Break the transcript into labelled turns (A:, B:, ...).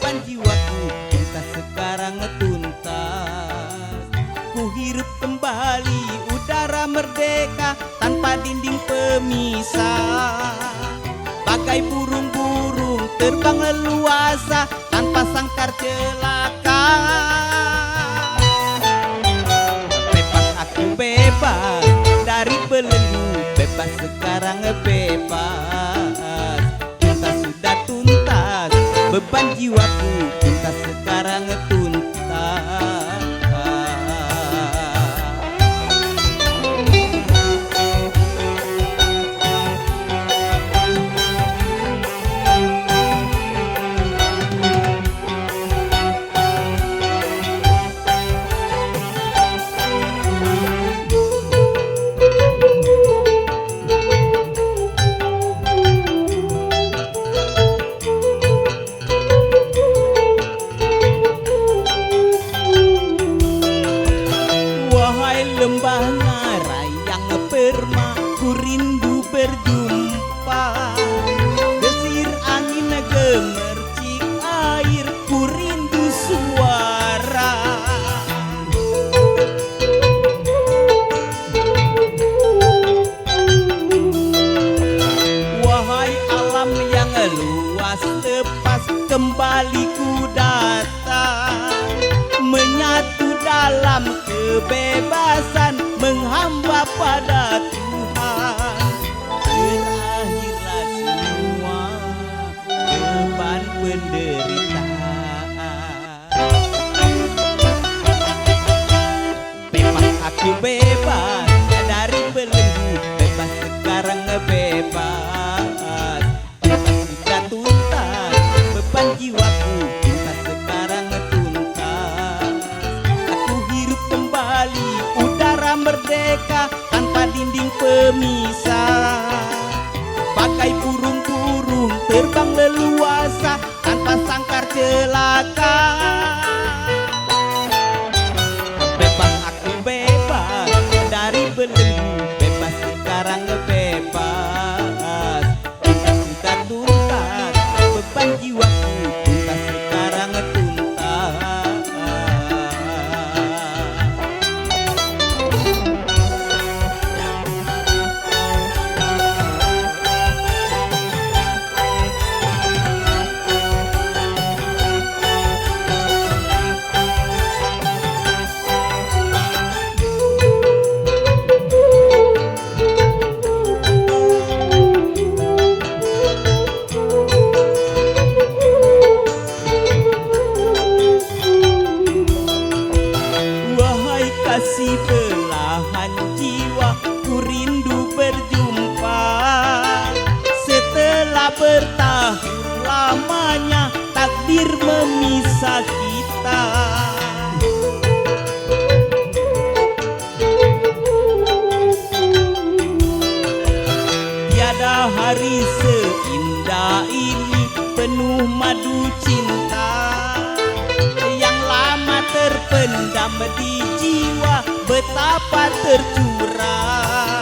A: beban jiwaku cinta sekarang tuntas. Ku hirup kembali udara merdeka tanpa dinding pemisah. Bagai burung-burung terbang leluasa tanpa sangkar celaka. Bebas aku bebas dari belenggu, bebas sekarang bebas. Cinta sudah tuntas, beban jiwaku cinta sekarang tuntas. Lembah ngarai yang perma, ku rindu berjumpa. Desir angin gemercik air, ku rindu suara. Wahai alam yang luas, lepas kembali ku datang, menyatu dalam kebebasan, menghamba pada Tuhan. Berakhirlah semua beban penderitaan. Bebas aku bebas dari belenggu, bebas sekarang bebas. Bebas sudah tuntas, beban jiwaku cinta sekarang tuntas. Aku hirup kembali udara merdeka tanpa dinding pemisah. Bagai burung-burung terbang leluasa tanpa sangkar celaka. Bebas aku bebas dari belenggu, bebas sekarang bebas. Cinta sudah tuntas, beban jiwaku cinta sekarang tuntas. Kasih belahan jiwa, ku rindu berjumpa. Setelah bertahun lamanya takdir memisah kita. Tiada hari seindah ini penuh madu cinta. Yang lama terpendam di jiwa betapa tercurah.